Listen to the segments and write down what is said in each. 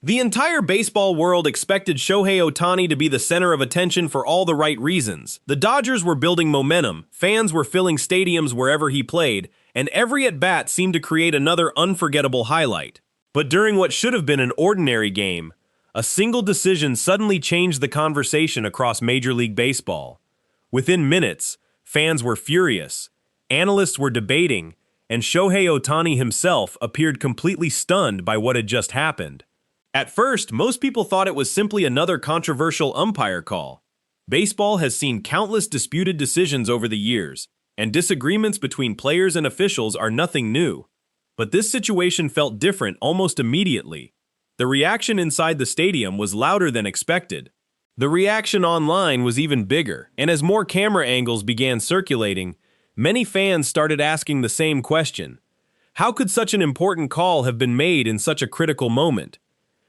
The entire baseball world expected Shohei Ohtani to be the center of attention for all the right reasons. The Dodgers were building momentum, fans were filling stadiums wherever he played, and every at-bat seemed to create another unforgettable highlight. But during what should have been an ordinary game, a single decision suddenly changed the conversation across Major League Baseball. Within minutes, fans were furious, analysts were debating, and Shohei Ohtani himself appeared completely stunned by what had just happened. At first, most people thought it was simply another controversial umpire call. Baseball has seen countless disputed decisions over the years, and disagreements between players and officials are nothing new. But this situation felt different almost immediately. The reaction inside the stadium was louder than expected. The reaction online was even bigger, and as more camera angles began circulating, many fans started asking the same question. How could such an important call have been made in such a critical moment?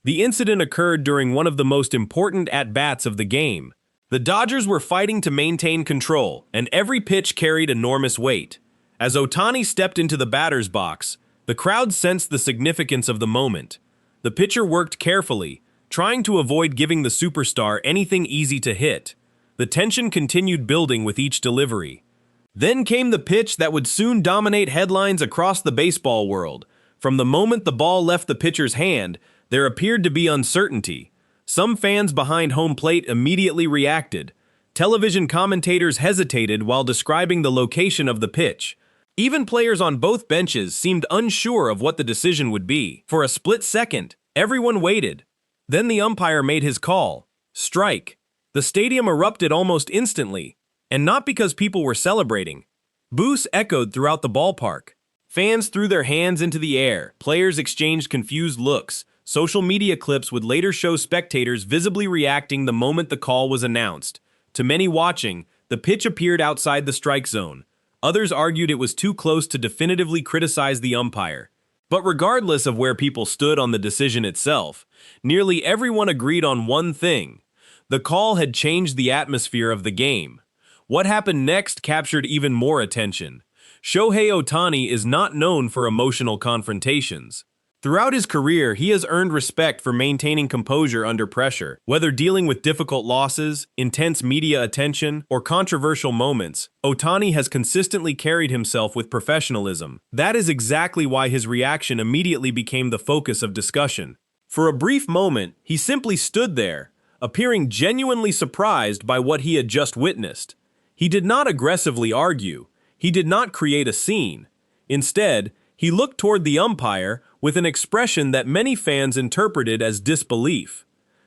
The incident occurred during one of the most important at-bats of the game. The Dodgers were fighting to maintain control, and every pitch carried enormous weight. As Ohtani stepped into the batter's box, the crowd sensed the significance of the moment. The pitcher worked carefully, trying to avoid giving the superstar anything easy to hit. The tension continued building with each delivery. Then came the pitch that would soon dominate headlines across the baseball world. From the moment the ball left the pitcher's hand, there appeared to be uncertainty. Some fans behind home plate immediately reacted. Television commentators hesitated while describing the location of the pitch. Even players on both benches seemed unsure of what the decision would be. For a split second, everyone waited. Then the umpire made his call. Strike. The stadium erupted almost instantly, and not because people were celebrating. Boos echoed throughout the ballpark. Fans threw their hands into the air. Players exchanged confused looks. Social media clips would later show spectators visibly reacting the moment the call was announced. To many watching, the pitch appeared outside the strike zone. Others argued it was too close to definitively criticize the umpire. But regardless of where people stood on the decision itself, nearly everyone agreed on one thing. The call had changed the atmosphere of the game. What happened next captured even more attention. Shohei Ohtani is not known for emotional confrontations. Throughout his career, he has earned respect for maintaining composure under pressure. Whether dealing with difficult losses, intense media attention, or controversial moments, Ohtani has consistently carried himself with professionalism. That is exactly why his reaction immediately became the focus of discussion. For a brief moment, he simply stood there, appearing genuinely surprised by what he had just witnessed. He did not aggressively argue. He did not create a scene. Instead, he looked toward the umpire with an expression that many fans interpreted as disbelief.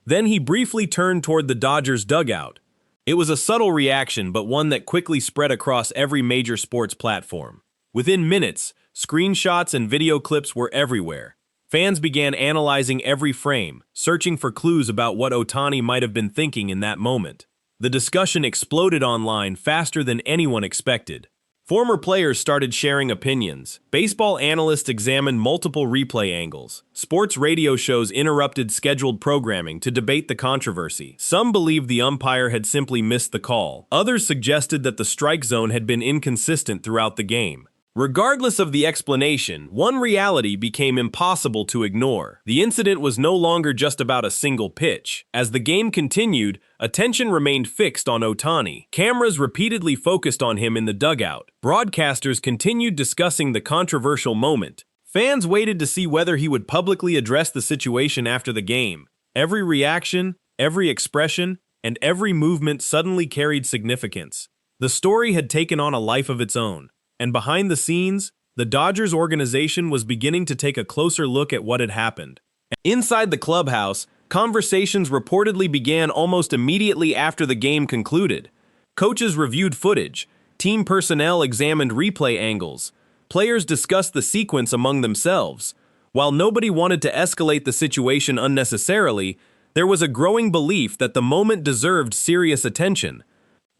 Then he briefly turned toward the Dodgers' dugout. It was a subtle reaction, but one that quickly spread across every major sports platform. Within minutes, screenshots and video clips were everywhere. Fans began analyzing every frame, searching for clues about what Ohtani might have been thinking in that moment. The discussion exploded online faster than anyone expected. Former players started sharing opinions. Baseball analysts examined multiple replay angles. Sports radio shows interrupted scheduled programming to debate the controversy. Some believed the umpire had simply missed the call. Others suggested that the strike zone had been inconsistent throughout the game. Regardless of the explanation, one reality became impossible to ignore. The incident was no longer just about a single pitch. As the game continued, attention remained fixed on Ohtani. Cameras repeatedly focused on him in the dugout. Broadcasters continued discussing the controversial moment. Fans waited to see whether he would publicly address the situation after the game. Every reaction, every expression, and every movement suddenly carried significance. The story had taken on a life of its own. And behind the scenes, the Dodgers organization was beginning to take a closer look at what had happened. Inside the clubhouse, conversations reportedly began almost immediately after the game concluded. Coaches reviewed footage, team personnel examined replay angles, players discussed the sequence among themselves. While nobody wanted to escalate the situation unnecessarily, there was a growing belief that the moment deserved serious attention.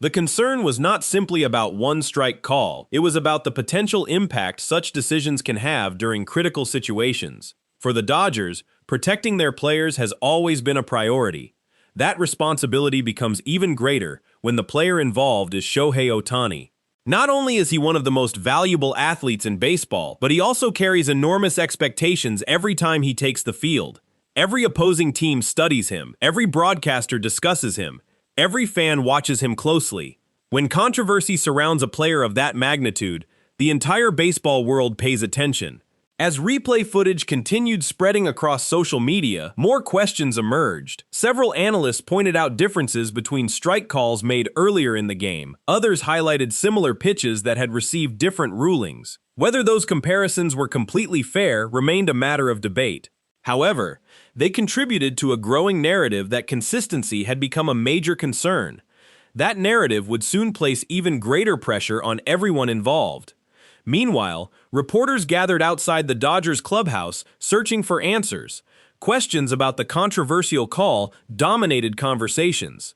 The concern was not simply about one strike call, it was about the potential impact such decisions can have during critical situations. For the Dodgers, protecting their players has always been a priority. That responsibility becomes even greater when the player involved is Shohei Ohtani. Not only is he one of the most valuable athletes in baseball, but he also carries enormous expectations every time he takes the field. Every opposing team studies him, every broadcaster discusses him, every fan watches him closely. When controversy surrounds a player of that magnitude, the entire baseball world pays attention. As replay footage continued spreading across social media, more questions emerged. Several analysts pointed out differences between strike calls made earlier in the game. Others highlighted similar pitches that had received different rulings. Whether those comparisons were completely fair remained a matter of debate. However, they contributed to a growing narrative that consistency had become a major concern. That narrative would soon place even greater pressure on everyone involved. Meanwhile, reporters gathered outside the Dodgers clubhouse searching for answers. Questions about the controversial call dominated conversations.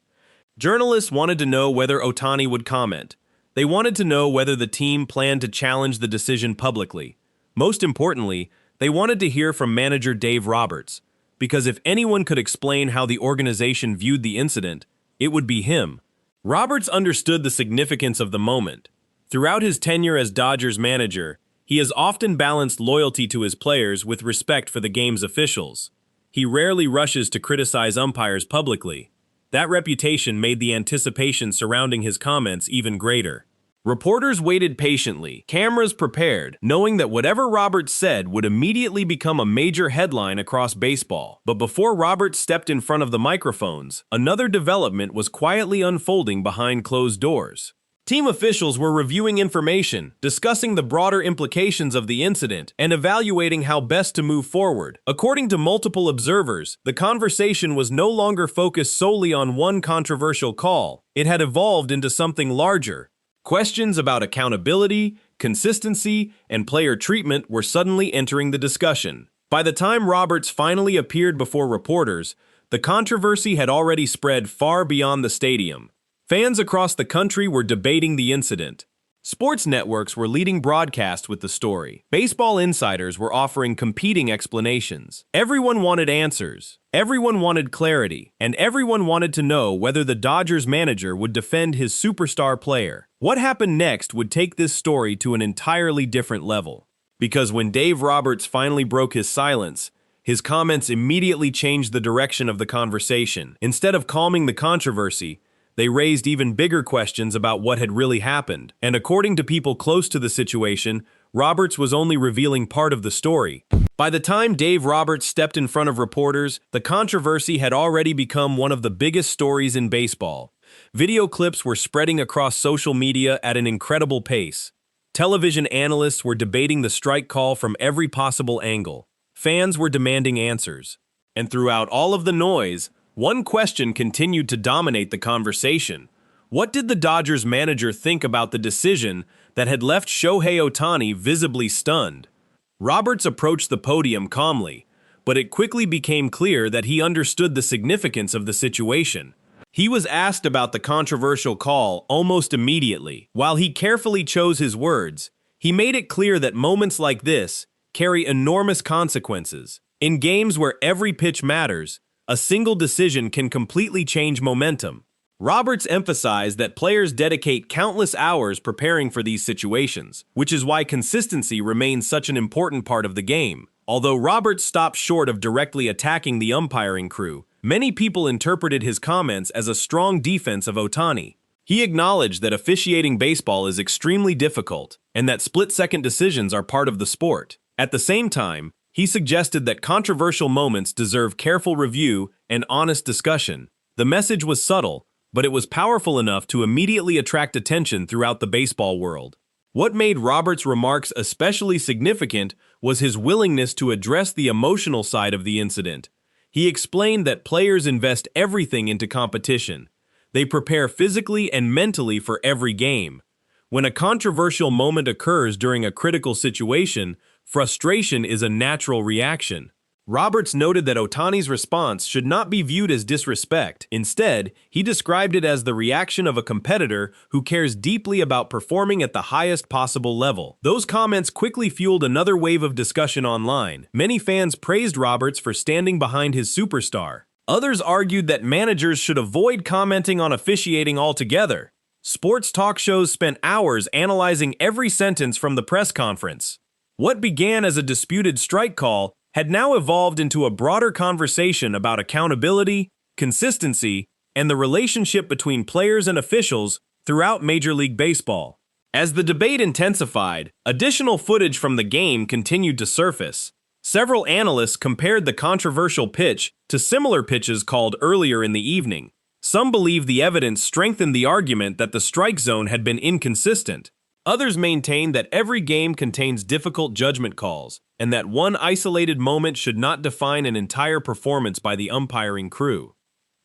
Journalists wanted to know whether Ohtani would comment. They wanted to know whether the team planned to challenge the decision publicly. Most importantly, they wanted to hear from manager Dave Roberts, because if anyone could explain how the organization viewed the incident, it would be him. Roberts understood the significance of the moment. Throughout his tenure as Dodgers manager, he has often balanced loyalty to his players with respect for the game's officials. He rarely rushes to criticize umpires publicly. That reputation made the anticipation surrounding his comments even greater. Reporters waited patiently, cameras prepared, knowing that whatever Roberts said would immediately become a major headline across baseball. But before Roberts stepped in front of the microphones, another development was quietly unfolding behind closed doors. Team officials were reviewing information, discussing the broader implications of the incident, and evaluating how best to move forward. According to multiple observers, the conversation was no longer focused solely on one controversial call. It had evolved into something larger. Questions about accountability, consistency, and player treatment were suddenly entering the discussion. By the time Roberts finally appeared before reporters, the controversy had already spread far beyond the stadium. Fans across the country were debating the incident. Sports networks were leading broadcasts with the story. Baseball insiders were offering competing explanations. Everyone wanted answers. Everyone wanted clarity. And everyone wanted to know whether the Dodgers manager would defend his superstar player. What happened next would take this story to an entirely different level. Because when Dave Roberts finally broke his silence, his comments immediately changed the direction of the conversation. Instead of calming the controversy, they raised even bigger questions about what had really happened. And according to people close to the situation, Roberts was only revealing part of the story. By the time Dave Roberts stepped in front of reporters, the controversy had already become one of the biggest stories in baseball. Video clips were spreading across social media at an incredible pace. Television analysts were debating the strike call from every possible angle. Fans were demanding answers. And throughout all of the noise, one question continued to dominate the conversation. What did the Dodgers manager think about the decision that had left Shohei Ohtani visibly stunned? Roberts approached the podium calmly, but it quickly became clear that he understood the significance of the situation. He was asked about the controversial call almost immediately. While he carefully chose his words, he made it clear that moments like this carry enormous consequences. In games where every pitch matters, a single decision can completely change momentum. Roberts emphasized that players dedicate countless hours preparing for these situations, which is why consistency remains such an important part of the game. Although Roberts stopped short of directly attacking the umpiring crew, many people interpreted his comments as a strong defense of Ohtani. He acknowledged that officiating baseball is extremely difficult and that split-second decisions are part of the sport. At the same time, he suggested that controversial moments deserve careful review and honest discussion. The message was subtle, but it was powerful enough to immediately attract attention throughout the baseball world. What made Roberts' remarks especially significant was his willingness to address the emotional side of the incident. He explained that players invest everything into competition. They prepare physically and mentally for every game. When a controversial moment occurs during a critical situation, frustration is a natural reaction. Roberts noted that Ohtani's response should not be viewed as disrespect. Instead, he described it as the reaction of a competitor who cares deeply about performing at the highest possible level. Those comments quickly fueled another wave of discussion online. Many fans praised Roberts for standing behind his superstar. Others argued that managers should avoid commenting on officiating altogether. Sports talk shows spent hours analyzing every sentence from the press conference. What began as a disputed strike call had now evolved into a broader conversation about accountability, consistency, and the relationship between players and officials throughout Major League Baseball. As the debate intensified, additional footage from the game continued to surface. Several analysts compared the controversial pitch to similar pitches called earlier in the evening. Some believe the evidence strengthened the argument that the strike zone had been inconsistent. Others maintain that every game contains difficult judgment calls, and that one isolated moment should not define an entire performance by the umpiring crew.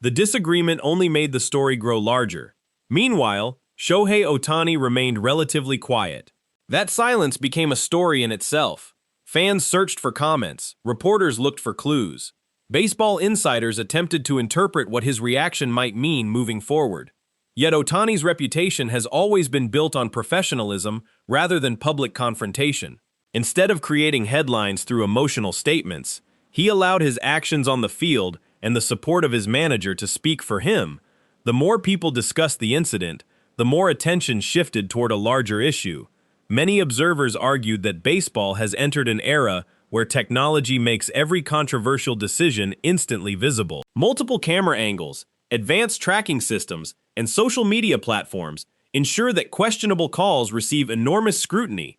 The disagreement only made the story grow larger. Meanwhile, Shohei Ohtani remained relatively quiet. That silence became a story in itself. Fans searched for comments, reporters looked for clues. Baseball insiders attempted to interpret what his reaction might mean moving forward. Yet Ohtani's reputation has always been built on professionalism rather than public confrontation. Instead of creating headlines through emotional statements, he allowed his actions on the field and the support of his manager to speak for him. The more people discussed the incident, the more attention shifted toward a larger issue. Many observers argued that baseball has entered an era where technology makes every controversial decision instantly visible. Multiple camera angles, advanced tracking systems, and social media platforms ensure that questionable calls receive enormous scrutiny.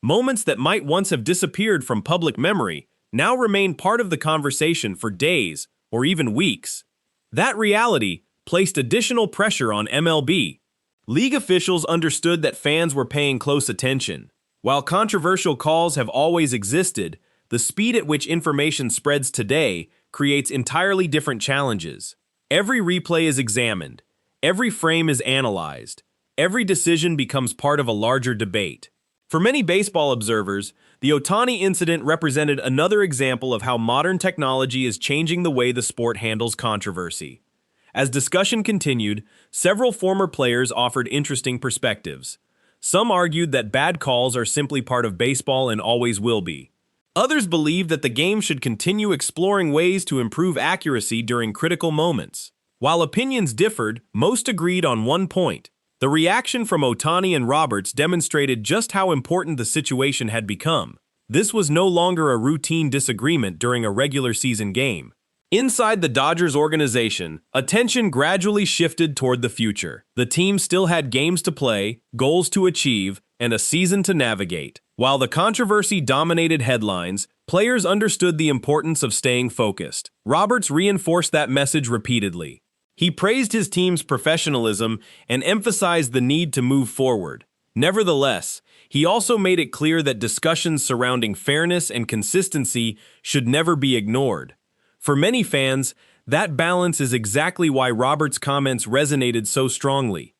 Moments that might once have disappeared from public memory now remain part of the conversation for days or even weeks. That reality placed additional pressure on MLB. League officials understood that fans were paying close attention. While controversial calls have always existed, the speed at which information spreads today creates entirely different challenges. Every replay is examined. Every frame is analyzed. Every decision becomes part of a larger debate. For many baseball observers, the Ohtani incident represented another example of how modern technology is changing the way the sport handles controversy. As discussion continued, several former players offered interesting perspectives. Some argued that bad calls are simply part of baseball and always will be. Others believed that the game should continue exploring ways to improve accuracy during critical moments. While opinions differed, most agreed on one point. The reaction from Ohtani and Roberts demonstrated just how important the situation had become. This was no longer a routine disagreement during a regular season game. Inside the Dodgers organization, attention gradually shifted toward the future. The team still had games to play, goals to achieve, and a season to navigate. While the controversy dominated headlines, players understood the importance of staying focused. Roberts reinforced that message repeatedly. He praised his team's professionalism and emphasized the need to move forward. Nevertheless, he also made it clear that discussions surrounding fairness and consistency should never be ignored. For many fans, that balance is exactly why Roberts' comments resonated so strongly.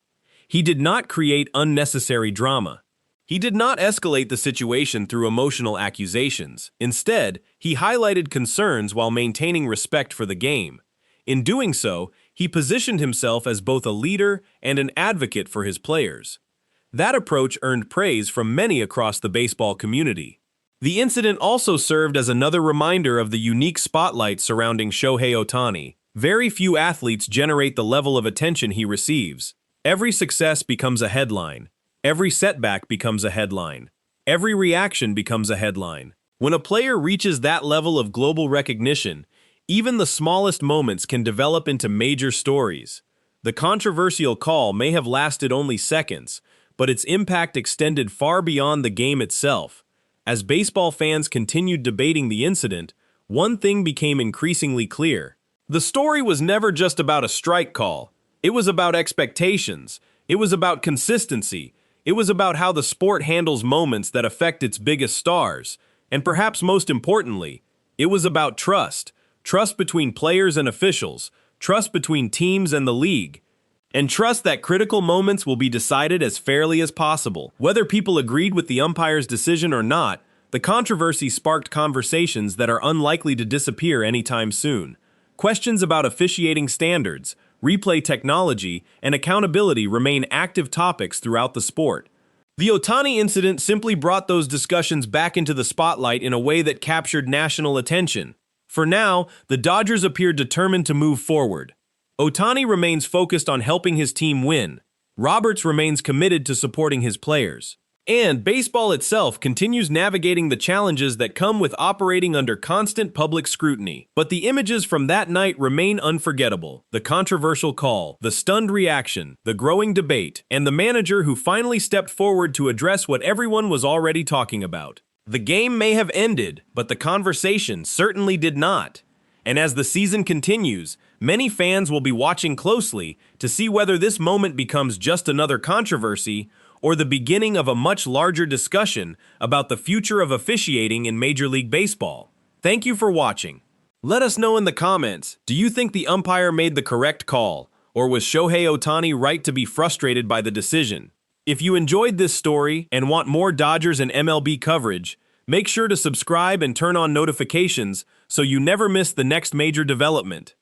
He did not create unnecessary drama. He did not escalate the situation through emotional accusations. Instead, he highlighted concerns while maintaining respect for the game. In doing so, he positioned himself as both a leader and an advocate for his players. That approach earned praise from many across the baseball community. The incident also served as another reminder of the unique spotlight surrounding Shohei Ohtani. Very few athletes generate the level of attention he receives. Every success becomes a headline. Every setback becomes a headline. Every reaction becomes a headline. When a player reaches that level of global recognition, even the smallest moments can develop into major stories. The controversial call may have lasted only seconds, but its impact extended far beyond the game itself. As baseball fans continued debating the incident, one thing became increasingly clear. The story was never just about a strike call. It was about expectations. It was about consistency. It was about how the sport handles moments that affect its biggest stars. And perhaps most importantly, it was about trust. Trust between players and officials. Trust between teams and the league. And trust that critical moments will be decided as fairly as possible. Whether people agreed with the umpire's decision or not, the controversy sparked conversations that are unlikely to disappear anytime soon. Questions about officiating standards, replay technology, and accountability remain active topics throughout the sport. The Ohtani incident simply brought those discussions back into the spotlight in a way that captured national attention. For now, the Dodgers appear determined to move forward. Ohtani remains focused on helping his team win. Roberts remains committed to supporting his players. And baseball itself continues navigating the challenges that come with operating under constant public scrutiny. But the images from that night remain unforgettable. The controversial call, the stunned reaction, the growing debate, and the manager who finally stepped forward to address what everyone was already talking about. The game may have ended, but the conversation certainly did not. And as the season continues, many fans will be watching closely to see whether this moment becomes just another controversy or the beginning of a much larger discussion about the future of officiating in Major League Baseball. Thank you for watching. Let us know in the comments, do you think the umpire made the correct call, or was Shohei Ohtani right to be frustrated by the decision? If you enjoyed this story and want more Dodgers and MLB coverage, make sure to subscribe and turn on notifications so you never miss the next major development.